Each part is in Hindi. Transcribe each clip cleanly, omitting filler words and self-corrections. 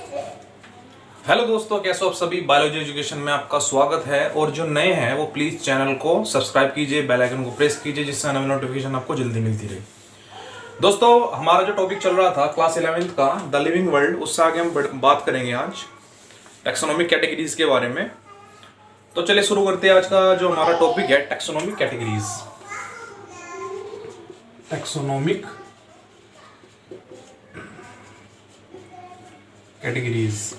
हेलो दोस्तों, कैसे हो आप सभी। बायोलॉजी एजुकेशन में आपका स्वागत है। और जो नए हैं वो प्लीज़ चैनल को सब्सक्राइब कीजिए, बेल आइकन को प्रेस कीजिए, जिससे हमें नोटिफिकेशन आपको जल्दी मिलती रहे। दोस्तों, हमारा जो टॉपिक चल रहा था क्लास 11th का द लिविंग वर्ल्ड, उससे आगे हम बात करेंगे आज टैक्सोनॉमिक कैटेगरीज के बारे में। तो चलिए शुरू करते हैं। आज का जो हमारा टॉपिक है taxonomic categories. Taxonomic categories.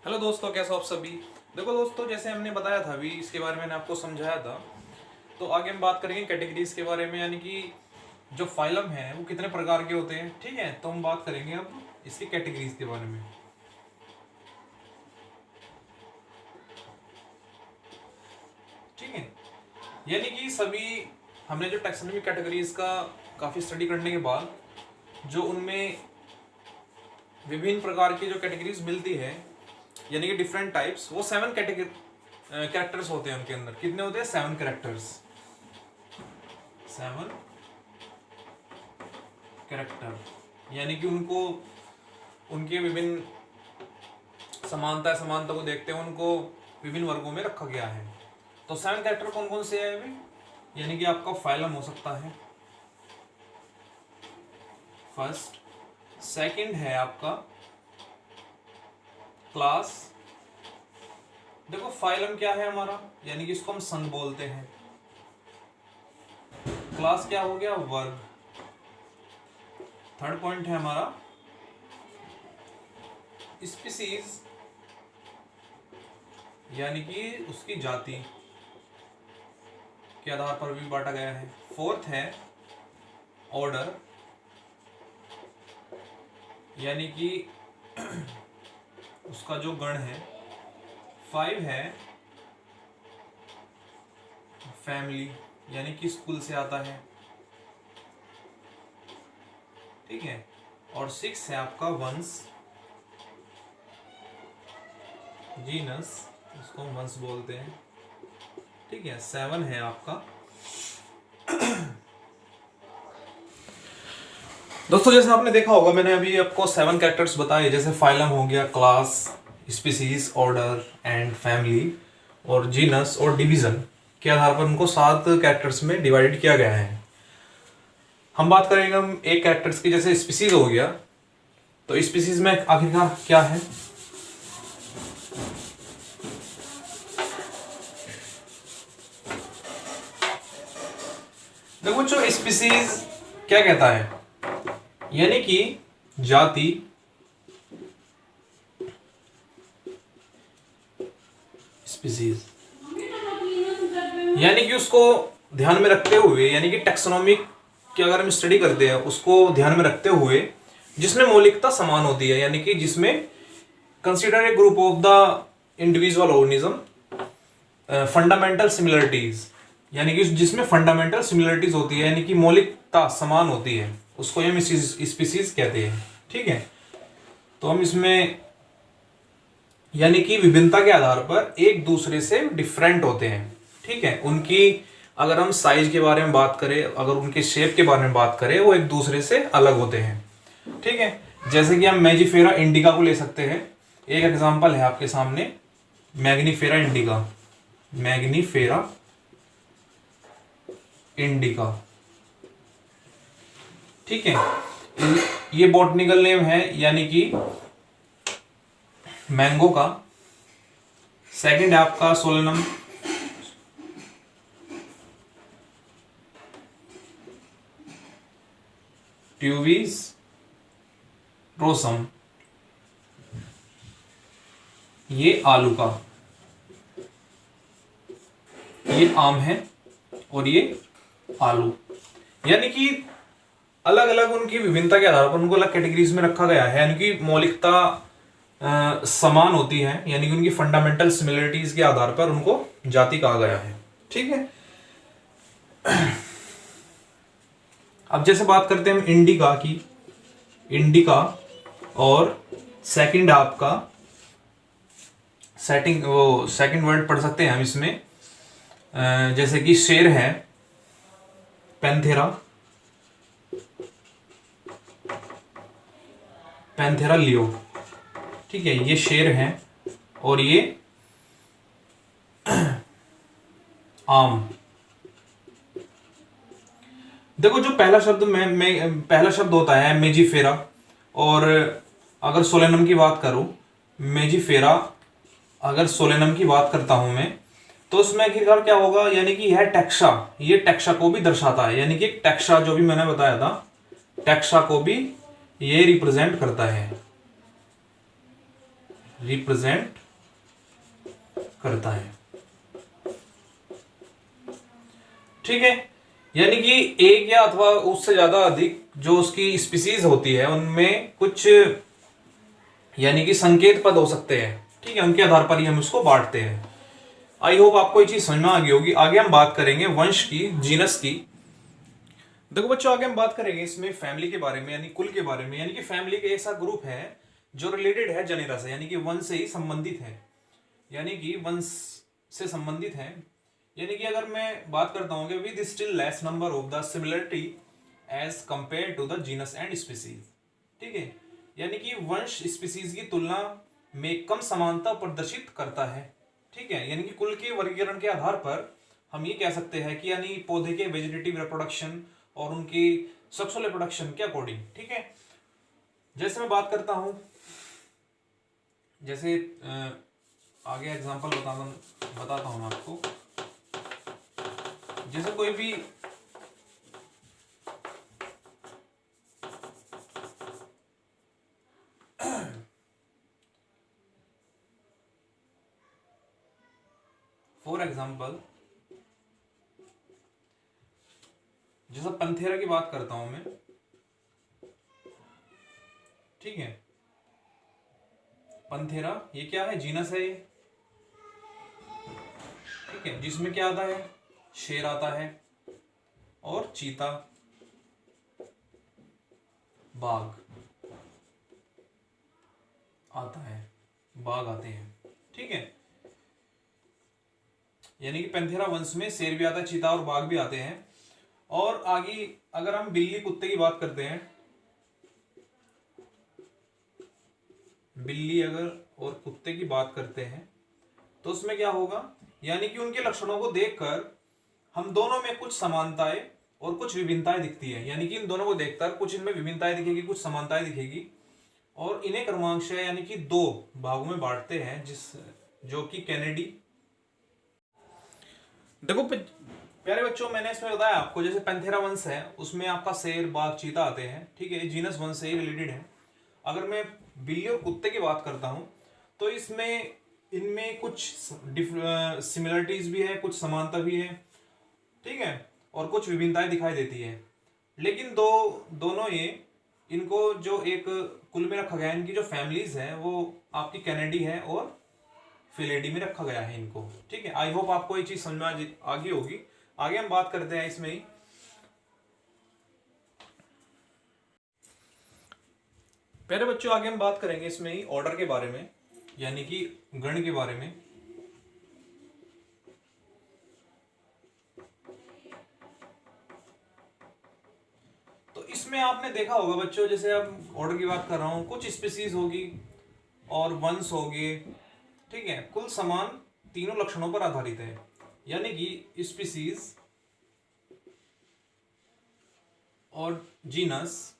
Hello दोस्तों, कैसे हो आप सभी। देखो दोस्तों, जैसे हमने बताया था अभी, इसके बारे में मैंने आपको समझाया था। तो आगे हम बात करेंगे कैटेगरीज के बारे में, यानी कि जो फाइलम है वो कितने प्रकार के होते हैं। ठीक है, तो हम बात करेंगे अब इसकी कैटेगरीज के बारे में। ठीक है, यानी कि सभी हमने जो टैक्सोनॉमिक कैटेगरीज का काफ़ी स्टडी करने के बाद जो उनमें विभिन्न प्रकार की जो कैटेगरीज मिलती है, यानी कि डिफरेंट टाइप्स, वो 7 कैरेक्टर्स होते हैं उनके अंदर। कितने होते हैं? 7 कैरेक्टर्स। 7 कैरेक्टर, यानी कि उनको उनके विभिन्न समानता को देखते हुए उनको विभिन्न वर्गों में रखा गया है। तो 7 कैरेक्टर कौन कौन से हैं? यानी कि आपका फाइलम हो सकता है फर्स्ट। सेकंड है आपका क्लास। देखो फाइलम क्या है हमारा, यानी कि इसको हम संघ बोलते हैं। क्लास क्या हो गया? वर्ग। थर्ड पॉइंट है हमारा स्पीसीज, यानी कि उसकी जाति के आधार पर भी बांटा गया है। फोर्थ है ऑर्डर, यानी कि उसका जो गण है। 5 है फैमिली, यानी कि स्कूल से आता है। ठीक है, और 6 है आपका वंश, जीनस, इसको वंश बोलते हैं। ठीक है, 7 है आपका दोस्तों, जैसे आपने देखा होगा, मैंने अभी आपको 7 कैरेक्टर्स बताए। जैसे फाइलम हो गया, class, species, order and family, और जीनस और डिवीजन के आधार पर उनको 7 कैरेक्टर्स में डिवाइड किया गया है। हम बात करेंगे हम एक कैरेक्टर्स की, जैसे स्पीसीज हो गया। तो स्पीसीज में आखिरकार क्या है? देखो, जो स्पीसीज क्या कहता है, यानी कि जाति, स्पीसीज, यानी कि उसको ध्यान में रखते हुए, यानी कि टैक्सोनॉमिक की अगर हम स्टडी करते हैं उसको ध्यान में रखते हुए, जिसमें मौलिकता समान होती है, यानी कि जिसमें consider a group of the individual organism fundamental similarities, यानी कि जिसमें फंडामेंटल सिमिलरिटीज होती है, यानी कि मौलिकता समान होती है, उसको हम स्पीसीज कहते हैं। ठीक है, तो हम इसमें यानी कि विभिन्नता के आधार पर एक दूसरे से डिफरेंट होते हैं। ठीक है, उनकी अगर हम साइज के बारे में बात करें, अगर उनके शेप के बारे में बात करें, वो एक दूसरे से अलग होते हैं। ठीक है, जैसे कि हम मैजिफेरा इंडिका को ले सकते हैं। एक एग्जांपल है आपके सामने, मैग्नीफेरा इंडिका। मैग्नीफेरा इंडिका, ठीक है, ये बॉटनिकल नेम है, यानी कि मैंगो का। सेकंड है आपका सोलेनम ट्यूबिस रोसम, ये आलू का, ये आम है, और ये आलू। यानी कि अलग अलग उनकी विभिन्नता के आधार पर उनको अलग कैटेगरीज में रखा गया है, यानी कि मौलिकता समान होती है, यानी कि उनकी फंडामेंटल सिमिलरिटीज के आधार पर उनको जाति कहा गया है। ठीक है, अब जैसे बात करते हैं हम इंडिका की। इंडिका, और सेकंड आपका सेकंड वर्ड पढ़ सकते हैं हम इसमें, जैसे कि शेर है पैंथेरा, पैंथेरा लियो, ठीक है, ये शेर हैं और ये आम। देखो जो पहला शब्द में पहला शब्द होता है मेजिफेरा, और अगर सोलेनम की बात करूं, मेजिफेरा अगर सोलेनम की बात करता हूं मैं, तो उसमें आखिरकार क्या होगा, यानी कि यह टैक्सा, ये टैक्सा को भी दर्शाता है, यानी कि टैक्सा जो भी मैंने बताया था, टैक्सा को भी ये रिप्रेजेंट करता है, रिप्रेजेंट करता है, ठीक है। यानी कि एक या अथवा उससे ज्यादा अधिक जो उसकी स्पीसीज होती है उनमें कुछ यानी कि संकेत पद हो सकते हैं, ठीक है, उनके आधार पर ही हम उसको बांटते हैं। आई होप आपको ये चीज समझ में आ गई होगी। आगे हम बात करेंगे वंश की, जीनस की। देखो बच्चों, आगे हम बात करेंगे इसमें फैमिली के बारे में, यानी कुल के बारे में, यानी कि फैमिली का ऐसा ग्रुप है जो रिलेटेड है जनेरा से, यानी कि वंश से ही संबंधित है, यानी कि वंश से संबंधित है। यानी कि अगर मैं बात करता हूं कि with still less number of the similarity as compare to the genus and species, ठीक है, यानी कि वंश स्पीसीज की तुलना में कम समानता प्रदर्शित करता है, ठीक है। यानी कि कुल के वर्गीकरण के आधार पर हम ये कह सकते हैं कि यानी पौधे के वेजिटेटिव रिप्रोडक्शन और उनकी सेक्सुअल रिप्रोडक्शन के अकॉर्डिंग, ठीक है। जैसे मैं बात करता हूं, जैसे आगे एग्जांपल बताता हूं आपको, जैसे कोई भी फॉर एग्जांपल जैसा पंथेरा की बात करता हूं मैं, ठीक है, पंथेरा ये क्या है, जीनस है ये, ठीक है, जिसमें क्या आता है, शेर आता है और चीता, बाघ आता है, बाघ आते हैं, ठीक है। यानी कि पैंथेरा वंश में शेर भी आता है, चीता और बाघ भी आते हैं। और आगे अगर हम बिल्ली कुत्ते की बात करते हैं, बिल्ली अगर और कुत्ते की बात करते हैं, तो उसमें क्या होगा, यानी कि उनके लक्षणों को देखकर हम दोनों में कुछ समानताएं और कुछ विभिन्नताएं दिखती है, यानी कि इन दोनों को देखकर कुछ इनमें विभिन्नताएं दिखेगी, कुछ समानताएं दिखेगी, और इन्हें क्रमांश यानी कि दो भागों में बांटते हैं, जो कि कैनेडी। देखो प्यारे बच्चों, मैंने इसमें बताया आपको, जैसे पैंथेरा वंश है उसमें आपका शेर, बाघ, चीता आते हैं, ठीक है, जीनस वंश से ही रिलेटेड है। अगर मैं बिल्ली और कुत्ते की बात करता हूं, तो इसमें इनमें कुछ सिमिलरिटीज भी है, कुछ समानता भी है, ठीक है, और कुछ विभिन्नताएं दिखाई देती है। लेकिन दोनों ये इनको जो एक कुल में रखा गया है, इनकी जो फैमिलीज है वो आपकी कैनेडी है और फिलेडी में रखा गया है इनको, ठीक है। आई होप आपको ये चीज समझ में आ गई होगी। आगे हम बात करते हैं इसमें ही, पहले बच्चों आगे हम बात करेंगे इसमें ही ऑर्डर के बारे में, यानी कि गण के बारे में। तो इसमें आपने देखा होगा बच्चों, जैसे अब ऑर्डर की बात कर रहा हूं, कुछ स्पीसीज होगी और वंश होंगे, ठीक है, कुल समान तीनों लक्षणों पर आधारित है, यानी कि स्पीसीज और जीनस,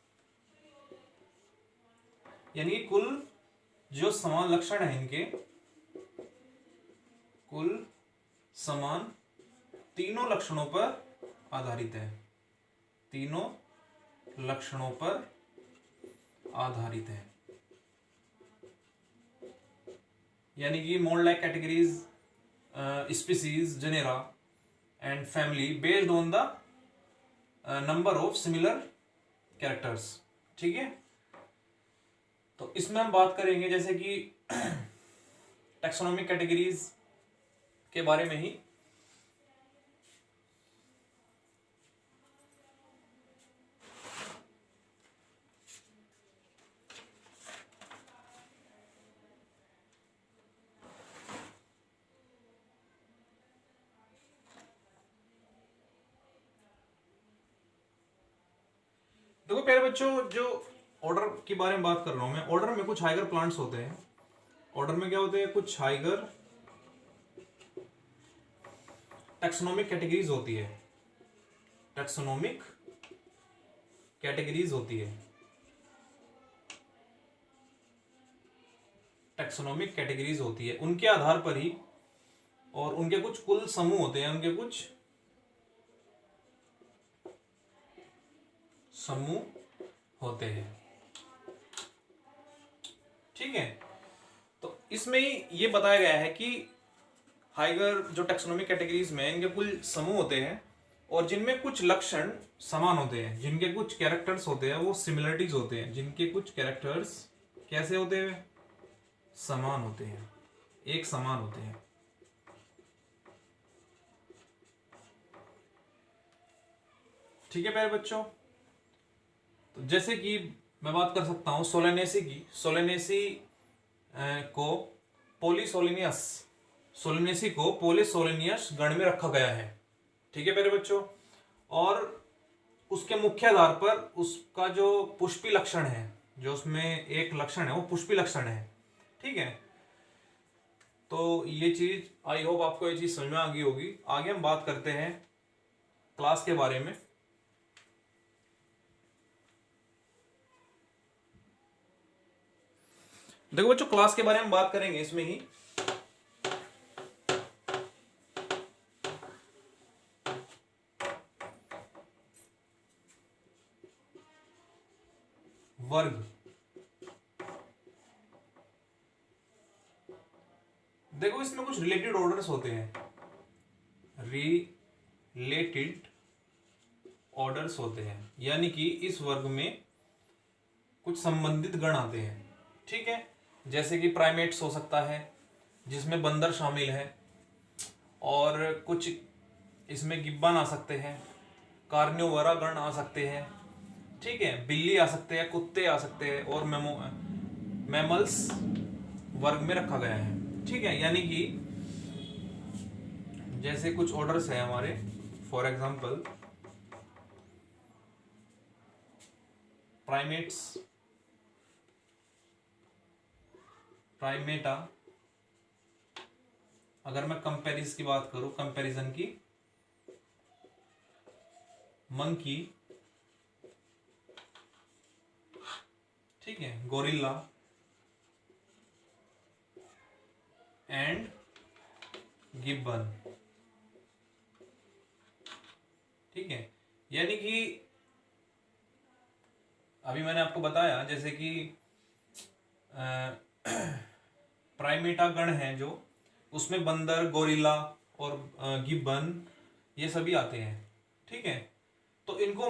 यानी कि कुल जो समान लक्षण है इनके, कुल समान तीनों लक्षणों पर आधारित है, तीनों लक्षणों पर आधारित है, यानी कि mode like categories, species, genera and family based on the number of similar characters, ठीक है। तो इसमें हम बात करेंगे जैसे कि टैक्सोनॉमिक कैटेगरीज के बारे में ही। देखो प्यारे बच्चों, जो ऑर्डर के बारे में बात कर रहा हूं मैं। ऑर्डर में कुछ हाइगर प्लांट्स होते हैं। ऑर्डर में क्या होते हैं, कुछ हाइगर टैक्सोनॉमिक कैटेगरीज होती है। टैक्सोनॉमिक कैटेगरीज होती है। टैक्सोनॉमिक कैटेगरीज होती है, उनके आधार पर ही, और उनके कुछ कुल समूह होते हैं, उनके कुछ समूह होते हैं। ठीक है, तो इसमें ही ये बताया गया है कि हाइगर जो टैक्सोनॉमिक कैटेगरीज में इनके कुल समूह होते हैं और जिनमें कुछ लक्षण समान होते हैं, जिनके कुछ कैरेक्टर्स होते हैं वो सिमिलरिटीज होते हैं, जिनके कुछ कैरेक्टर्स कैसे होते हैं, समान होते हैं, एक समान होते हैं। ठीक है प्यारे बच्चों, तो जैसे कि मैं बात कर सकता हूं सोलेनेसी की। सोलेनेसी को पॉलीसोलिनियस, सोलेनेसी को पॉलीसोलिनियस गण में रखा गया है। ठीक है प्यारे बच्चों, और उसके मुख्य आधार पर उसका जो पुष्पी लक्षण है, जो उसमें एक लक्षण है वो पुष्पी लक्षण है। ठीक है, तो ये चीज आई होप आपको ये चीज समझ में आ गई होगी। आगे हम बात करते हैं क्लास के बारे में। देखो बच्चों, क्लास के बारे में बात करेंगे इसमें ही। वर्ग, देखो इसमें कुछ रिलेटेड ऑर्डर्स होते हैं, रिलेटेड ऑर्डर्स होते हैं, यानी कि इस वर्ग में कुछ संबंधित गण आते हैं। ठीक है, जैसे कि प्राइमेट्स हो सकता है जिसमें बंदर शामिल है, और कुछ इसमें गिब्बन आ सकते हैं, कार्निवोरा गण आ सकते हैं। ठीक है, बिल्ली आ सकते हैं, कुत्ते आ सकते हैं, और मैमल्स वर्ग में रखा गया है। ठीक है, यानी कि जैसे कुछ ऑर्डर्स है हमारे, फॉर एग्जांपल प्राइमेट्स, प्राइमेटा, अगर मैं कंपैरिजन की बात करूं, कंपैरिजन की, मंकी, ठीक है, गोरिल्ला एंड गिब्बन। ठीक है, यानी कि अभी मैंने आपको बताया जैसे कि प्राइमेटा गण है जो, उसमें बंदर, गोरिल्ला और गिब्बन ये सभी आते हैं। ठीक है, तो इनको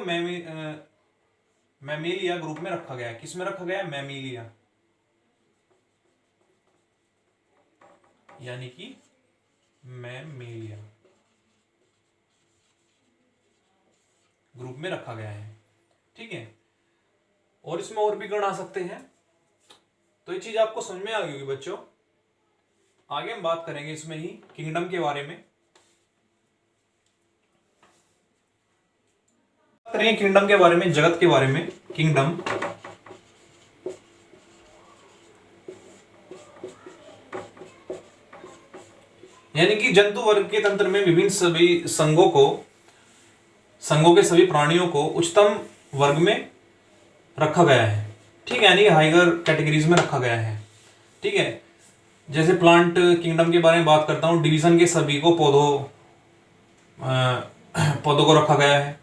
मैमेलिया ग्रुप में रखा गया है। किस में रखा गया है, मैमेलिया, यानी कि मैमेलिया ग्रुप में रखा गया है। ठीक है, और इसमें और भी गण आ सकते हैं। तो ये चीज आपको समझ में आ गई होगी बच्चों। आगे हम बात करेंगे इसमें ही किंगडम के बारे में। करेंगे किंगडम के बारे में, जगत के बारे में। किंगडम, यानी कि जंतु वर्ग के तंत्र में विभिन्न सभी संघों के सभी प्राणियों को उच्चतम वर्ग में रखा गया है। ठीक है, यानी हाइगर कैटेगरीज में रखा गया है। ठीक है, जैसे प्लांट किंगडम के बारे में बात करता हूं, डिवीजन के सभी को पौधों को रखा गया है।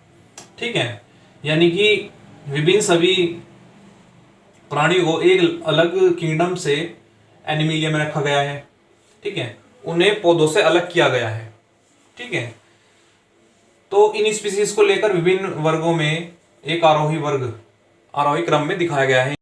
ठीक है, यानी कि विभिन्न सभी प्राणियों को एक अलग किंगडम से एनिमिलिया में रखा गया है। ठीक है, उन्हें पौधों से अलग किया गया है। ठीक है, तो इन स्पीसीज को लेकर विभिन्न वर्गों में एक आरोही क्रम में दिखाया गया है।